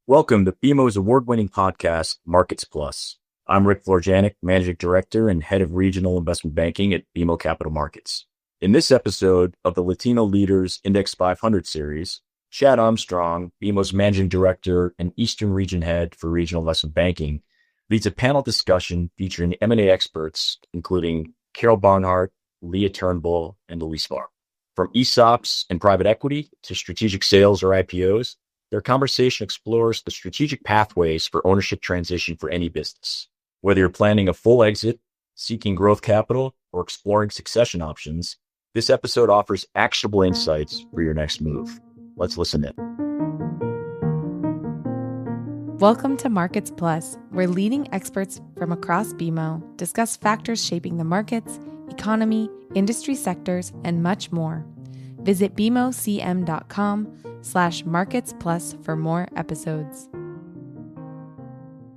Welcome to BMO's award-winning podcast, Markets Plus. I'm Rick Florjanic, Managing Director and Head of Regional Investment Banking at BMO Capital Markets. In this episode of the Latino Leaders Index500 series, Chad Armstrong, BMO's Managing Director and Eastern Region Head for Regional Investment Banking, leads a panel discussion featuring M&A experts, including Carol Barnhart, Leah Turnbull, and Luis Farr. From ESOPs and private equity to strategic sales or IPOs, their conversation explores the strategic pathways for ownership transition for any business. Whether you're planning a full exit, seeking growth capital, or exploring succession options, this episode offers actionable insights for your next move. Let's listen in. Welcome to Markets Plus, where leading experts from across BMO discuss factors shaping the markets, economy, industry sectors, and much more. Visit bmocm.com/marketsplus for more episodes.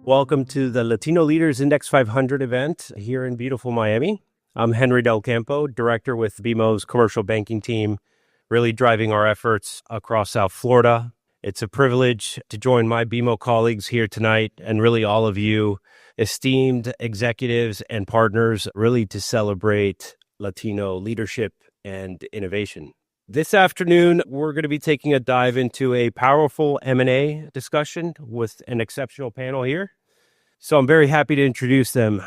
Welcome to the Latino Leaders Index500 event here in beautiful Miami. I'm Henry Del Campo, Director with BMO's commercial banking team, really driving our efforts across South Florida. It's a privilege to join my BMO colleagues here tonight and really all of you esteemed executives and partners really to celebrate Latino leadership and innovation. This afternoon, we're going to be taking a dive into a powerful M&A discussion with an exceptional panel here. So I'm very happy to introduce them.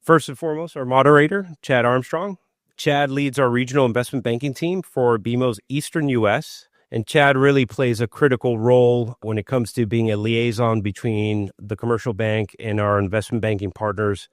First and foremost, our moderator, Chad Armstrong. Chad leads our regional investment banking team for BMO's Eastern U.S., and Chad really plays a critical role when it comes to being a liaison between the commercial bank and our investment banking partners,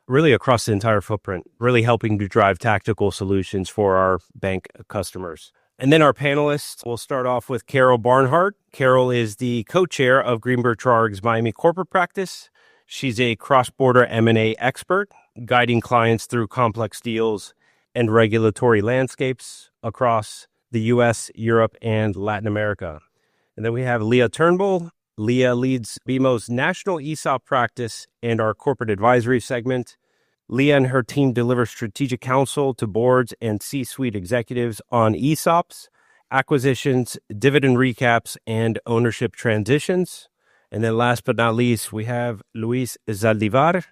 really across the entire footprint, really helping to drive tactical solutions for our bank customers. And then our panelists, we'll start off with Carol Barnhart. Carol is the co-chair of Greenberg Traurig Miami Corporate Practice. She's a cross-border M&A expert, guiding clients through complex deals and regulatory landscapes across the U.S., Europe, and Latin America. And then we have Leah Turnbull. Leah leads BMO's national ESOP practice and our corporate advisory segment. Leah and her team deliver strategic counsel to boards and C-suite executives on ESOPs, acquisitions, dividend recaps, and ownership transitions. And then last but not least, we have Luis Zaldivar,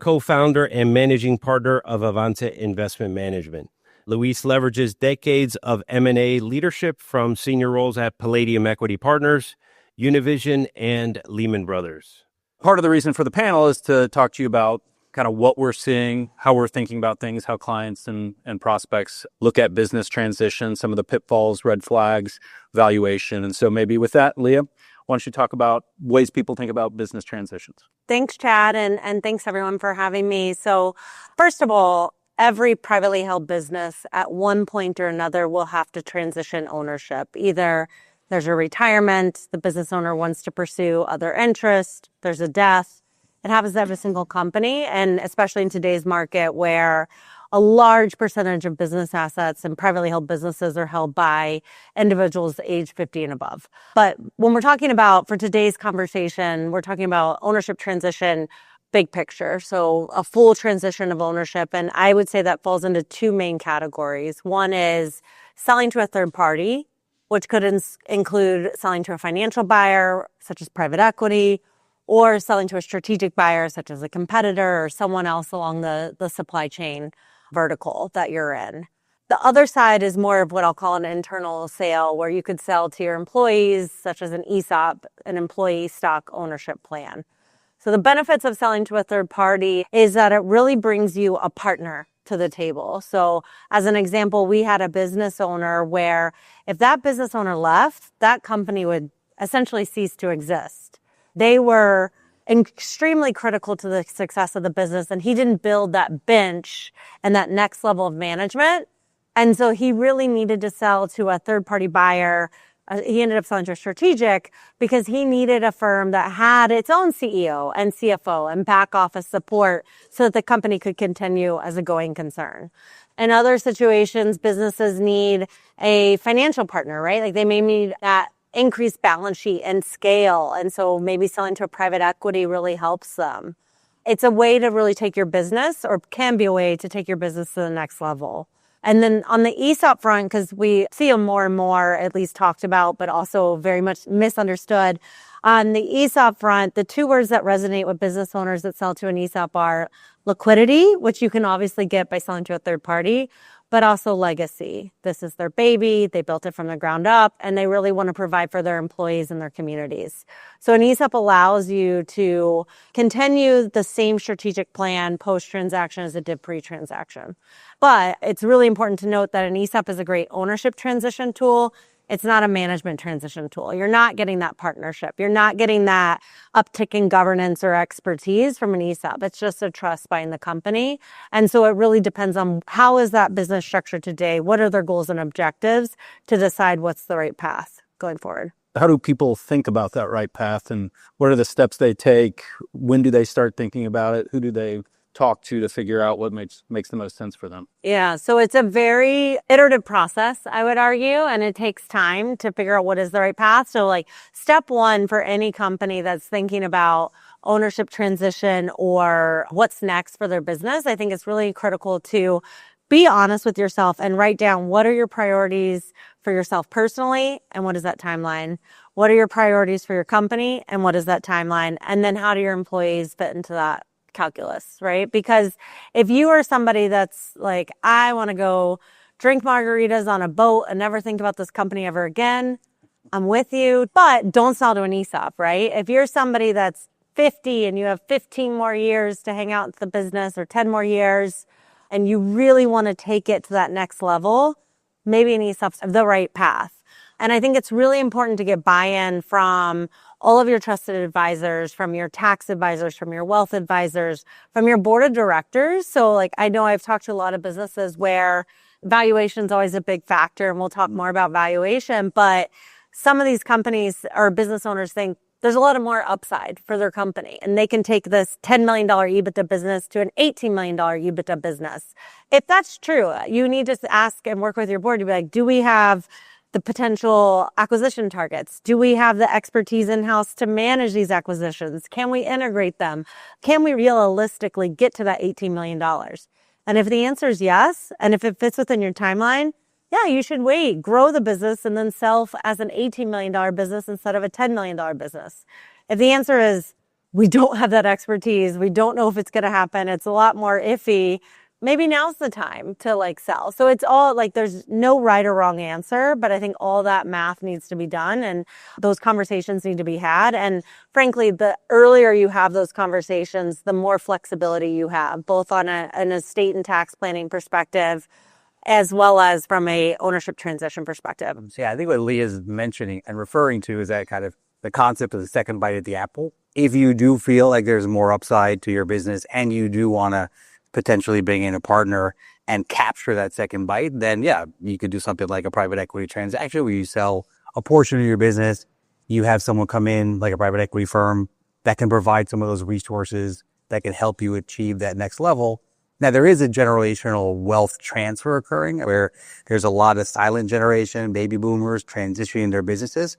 co-founder and managing partner of Avance Investment Management. Luis leverages decades of M&A leadership from senior roles at Palladium Equity Partners, Univision, and Lehman Brothers. Part of the reason for the panel is to talk to you about kind of what we're seeing, how we're thinking about things, how clients and prospects look at business transition, some of the pitfalls, red flags, valuation. And so maybe with that, Leah, why don't you talk about ways people think about business transitions? Thanks, Chad, and thanks everyone for having me. So first of all, every privately held business at one point or another will have to transition ownership. Either there's a retirement, the business owner wants to pursue other interests, there's a death. It happens to every single company, and especially in today's market where a large percentage of business assets and privately held businesses are held by individuals age 50 and above. But when we're talking about, for today's conversation, we're talking about ownership transition, big picture. So a full transition of ownership. And I would say that falls into two main categories. One is selling to a third party, which could include selling to a financial buyer, such as private equity, or selling to a strategic buyer, such as a competitor or someone else along the supply chain vertical that you're in. The other side is more of what I'll call an internal sale, where you could sell to your employees, such as an ESOP, an employee stock ownership plan. So the benefits of selling to a third party is that it really brings you a partner to the table. So as an example, we had a business owner where if that business owner left, that company would essentially cease to exist. They were extremely critical to the success of the business, and he didn't build that bench and that next level of management. And so he really needed to sell to a third-party buyer. He ended up selling to a strategic because he needed a firm that had its own CEO and CFO and back office support so that the company could continue as a going concern. In other situations, businesses need a financial partner, right? Like they may need that increased balance sheet and scale. And so maybe selling to a private equity really helps them. It's a way to really take your business, or can be a way to take your business to the next level. And then on the ESOP front, because we see them more and more, at least talked about, but also very much misunderstood, On the ESOP front, the two words that resonate with business owners that sell to an ESOP are liquidity, which you can obviously get by selling to a third party, but also legacy. This is their baby. They built it from the ground up, and they really want to provide for their employees and their communities. So an ESOP allows you to continue the same strategic plan post-transaction as it did pre-transaction. But it's really important to note that an ESOP is a great ownership transition tool. It's not a management transition tool. You're not getting that partnership. You're not getting that uptick in governance or expertise from an ESOP. It's just a trust buying the company. And so it really depends on how is that business structured today? What are their goals and objectives to decide what's the right path going forward? How do people think about that right path, and what are the steps they take? When do they start thinking about it? Who do they talk to figure out what makes the most sense for them? Yeah, so it's a very iterative process, I would argue, and it takes time to figure out what is the right path. So like step one for any company that's thinking about ownership transition or what's next for their business, I think it's really critical to be honest with yourself and write down what are your priorities for yourself personally and what is that timeline? What are your priorities for your company and what is that timeline? And then how do your employees fit into that calculus, right? Because if you are somebody that's like, I want to go drink margaritas on a boat and never think about this company ever again, I'm with you, but don't sell to an ESOP, right? If you're somebody that's 50 and you have 15 more years to hang out in the business or 10 more years, and you really want to take it to that next level, maybe an ESOP's the right path. And I think it's really important to get buy-in from all of your trusted advisors, from your tax advisors, from your wealth advisors, from your board of directors. So like, I know I've talked to a lot of businesses where valuation is always a big factor, and we'll talk more about valuation, but some of these companies or business owners think there's a lot of more upside for their company, and they can take this $10 million EBITDA business to an $18 million EBITDA business. If that's true, you need to ask and work with your board to be like, do we have the potential acquisition targets? Do we have the expertise in-house to manage these acquisitions? Can we integrate them? Can we realistically get to that $18 million? And if the answer is yes, and if it fits within your timeline, yeah, you should wait, grow the business, and then sell as an $18 million business instead of a $10 million business. If the answer is, we don't have that expertise, we don't know if it's going to happen, it's a lot more iffy, maybe now's the time to like sell. So it's all like, there's no right or wrong answer, but I think all that math needs to be done and those conversations need to be had. And frankly, the earlier you have those conversations, the more flexibility you have, both on an estate and tax planning perspective, as well as from a ownership transition perspective. So yeah, I think what Lee is mentioning and referring to is that kind of the concept of the second bite at the apple. If you do feel like there's more upside to your business and you do want to potentially bring in a partner and capture that second bite, then yeah, you could do something like a private equity transaction where you sell a portion of your business. You have someone come in, like a private equity firm, that can provide some of those resources that can help you achieve that next level. Now, there is a generational wealth transfer occurring where there's a lot of silent generation, baby boomers transitioning their businesses.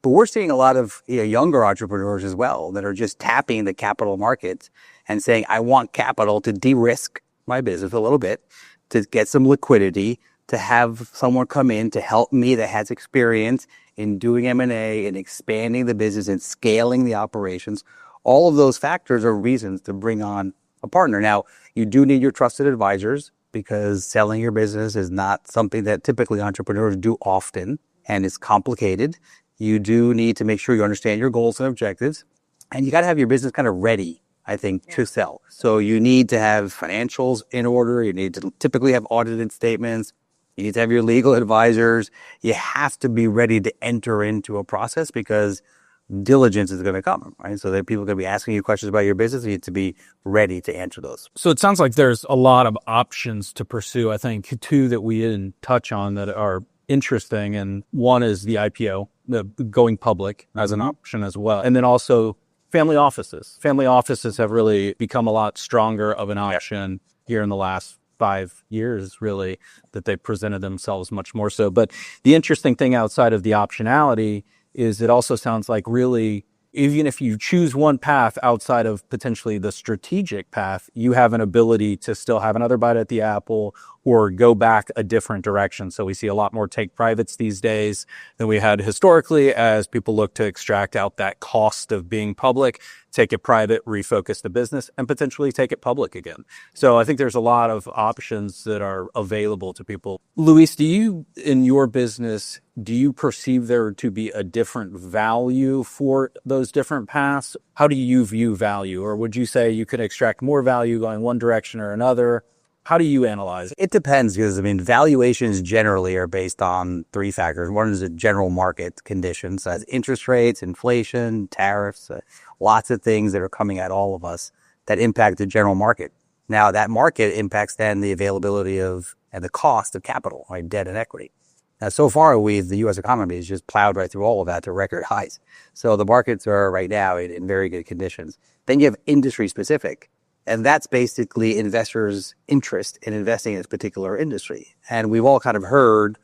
But we're seeing a lot of younger entrepreneurs as well that are just tapping the capital markets and saying, I want capital to de-risk my business a little bit, to get some liquidity, to have someone come in to help me that has experience in doing M&A and expanding the business and scaling the operations. All of those factors are reasons to bring on a partner. Now, you do need your trusted advisors because selling your business is not something that typically entrepreneurs do often, and it's complicated. You do need to make sure you understand your goals and objectives, and you got to have your business kind of ready, I think, to sell. So you need to have financials in order. You need to typically have audited statements. You need to have your legal advisors. You have to be ready to enter into a process because diligence is going to come, right? So that people are going to be asking you questions about your business. You need to be ready to answer those. So it sounds like there's a lot of options to pursue. I think two that we didn't touch on that are interesting. And one is the IPO, the going public as an option as well. And then also family offices. Family offices have really become a lot stronger of an option here in the last 5 years, really, that they've presented themselves much more so. But the interesting thing outside of the optionality is it also sounds like really even if you choose one path outside of potentially the strategic path, you have an ability to still have another bite at the apple or go back a different direction. So we see a lot more take privates these days than we had historically as people look to extract out that cost of being public, take it private, refocus the business, and potentially take it public again. So I think there's a lot of options that are available to people. Luis, in your business, do you perceive there to be a different value for those different paths? How do you view value? Or would you say you could extract more value going one direction or another? How do you analyze it? It depends because, valuations generally are based on three factors. One is the general market conditions, that's interest rates, inflation, tariffs, lots of things that are coming at all of us that impact the general market. Now, that market impacts then the availability of and the cost of capital, right, debt and equity. Now, so far, the U.S. economy has just plowed right through all of that to record highs. So the markets are right now in very good conditions. Then you have industry specific. And that's basically investors' interest in investing in this particular industry. And we've all kind of heard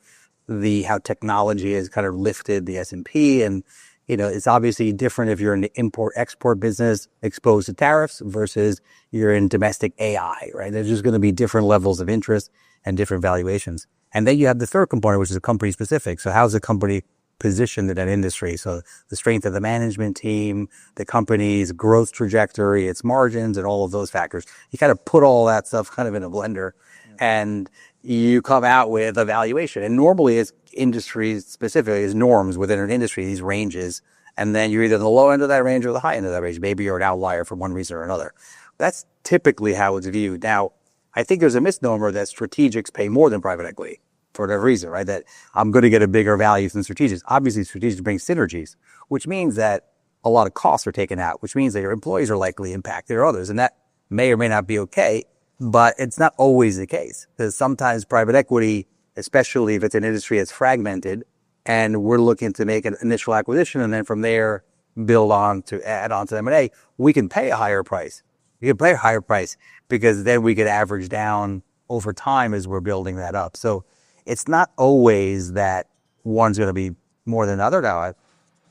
how technology has kind of lifted the S&P. And, it's obviously different if you're in the import-export business exposed to tariffs versus you're in domestic AI, right? There's just going to be different levels of interest and different valuations. And then you have the third component, which is a company specific. So how's the company positioned in that industry? So the strength of the management team, the company's growth trajectory, its margins, and all of those factors. You kind of put all that stuff kind of in a blender and you come out with a valuation. And normally it's industry specific, is norms within an industry, these ranges. And then you're either in the low end of that range or the high end of that range. Maybe you're an outlier for one reason or another. That's typically how it's viewed. Now, I think there's a misnomer that strategics pay more than private equity. For that reason, right? That I'm going to get a bigger value than strategics. Obviously, strategics bring synergies, which means that a lot of costs are taken out, which means that your employees are likely impacted or others. And that may or may not be okay, but it's not always the case. Because sometimes private equity, especially if it's an industry that's fragmented, and we're looking to make an initial acquisition and then from there add on to M&A, we can pay a higher price. We can pay a higher price because then we could average down over time as we're building that up. So it's not always that one's going to be more than another. Now,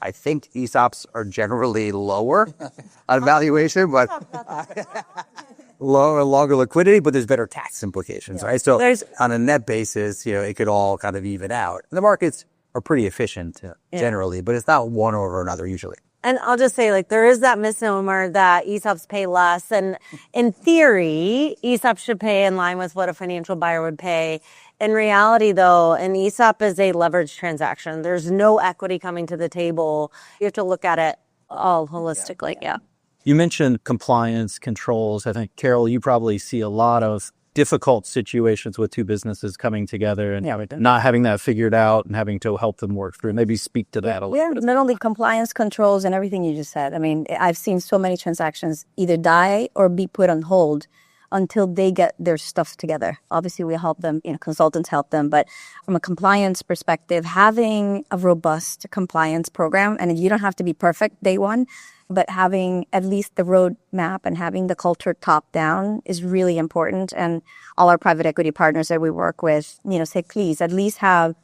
I think ESOPs are generally lower on valuation, but longer liquidity, but there's better tax implications, right? So on a net basis, it could all kind of even out. The markets are pretty efficient generally, but it's not one over another usually. And I'll just say, there is that misnomer that ESOPs pay less. And in theory, ESOPs should pay in line with what a financial buyer would pay. In reality, though, an ESOP is a leveraged transaction. There's no equity coming to the table. You have to look at it all holistically. Yeah. You mentioned compliance controls. I think, Carol, you probably see a lot of difficult situations with two businesses coming together and not having that figured out and having to help them work through. Maybe speak to that a little bit. Not only compliance controls and everything you just said. I've seen so many transactions either die or be put on hold until they get their stuff together. Obviously, we help them, consultants help them. But from a compliance perspective, having a robust compliance program, and you don't have to be perfect day one, but having at least the roadmap and having the culture top down is really important. And all our private equity partners that we work with, say, please at least have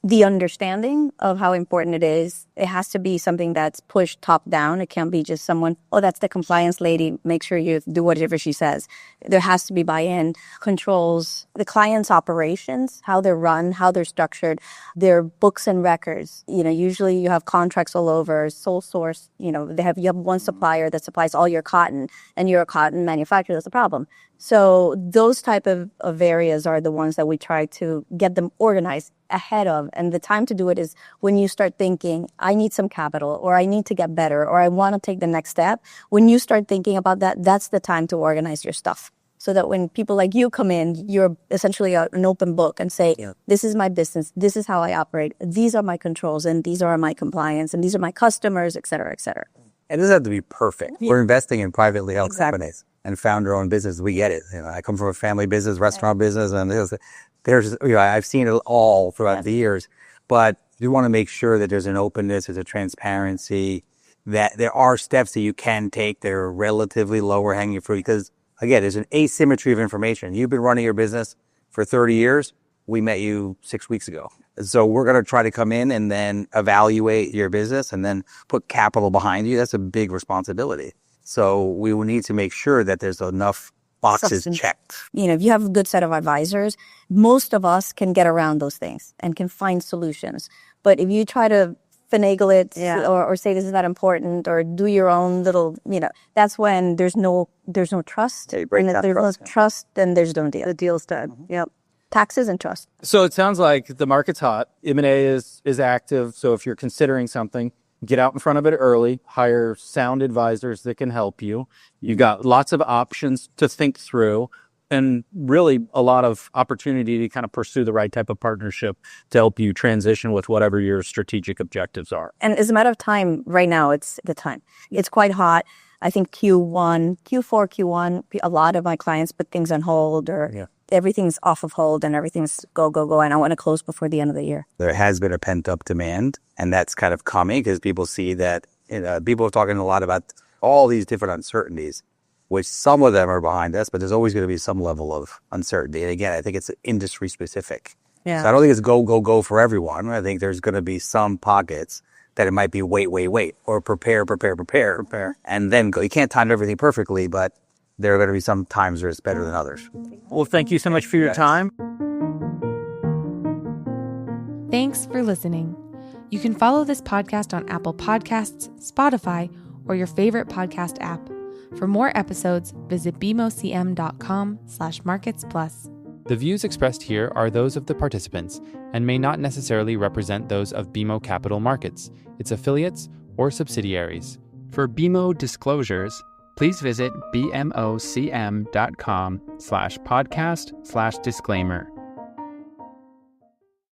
the understanding of how important it is. It has to be something that's pushed top down. It can't be just someone, that's the compliance lady, make sure you do whatever she says. There has to be buy-in, controls, the client's operations, how they're run, how they're structured, their books and records. Usually you have contracts all over, sole source, you have one supplier that supplies all your cotton and you're a cotton manufacturer. That's a problem. So those type of areas are the ones that we try to get them organized ahead of. And the time to do it is when you start thinking, I need some capital, or I need to get better, or I want to take the next step. When you start thinking about that, that's the time to organize your stuff. So that when people like you come in, you're essentially an open book and say, this is my business, this is how I operate, these are my controls, and these are my compliance, and these are my customers, et cetera, et cetera. It doesn't have to be perfect. Yeah. We're investing in privately held companies and founder-owned business. We get it. I come from a family business, restaurant business, and there's I've seen it all throughout the years. But you want to make sure that there's an openness, there's a transparency, that there are steps that you can take that are relatively lower hanging fruit. Because again, there's an asymmetry of information. You've been running your business for 30 years. We met you 6 weeks ago. So we're going to try to come in and then evaluate your business and then put capital behind you. That's a big responsibility. So we will need to make sure that there's enough boxes checked. If you have a good set of advisors, most of us can get around those things and can find solutions. But if you try to finagle it or say this is not important or do your own little, that's when there's no trust. Yeah, you break and if that there's trust, no trust, then there's no deal. The deal's dead. Yep. Taxes and trust. So it sounds like the market's hot. M&A is active. So if you're considering something, get out in front of it early, hire sound advisors that can help you. You got lots of options to think through and really a lot of opportunity to kind of pursue the right type of partnership to help you transition with whatever your strategic objectives are. And as a matter of time, right now, it's the time. It's quite hot. I think Q4, a lot of my clients put things on hold or everything's off of hold and everything's go, and I want to close before the end of the year. There has been a pent-up demand, and that's kind of coming because people see that people are talking a lot about all these different uncertainties, which some of them are behind us, but there's always going to be some level of uncertainty. And again, I think it's industry specific. Yeah. So I don't think it's go for everyone. I think there's going to be some pockets that it might be wait, or prepare, and then go. You can't time everything perfectly, but there are going to be some times where it's better than others. Well, thank you so much for your time. Thanks for listening. You can follow this podcast on Apple Podcasts, Spotify, or your favorite podcast app. For more episodes, visit bmocm.com/marketsplus. The views expressed here are those of the participants and may not necessarily represent those of BMO Capital Markets, its affiliates, or subsidiaries. For BMO disclosures, please visit bmocm.com/podcast/disclaimer.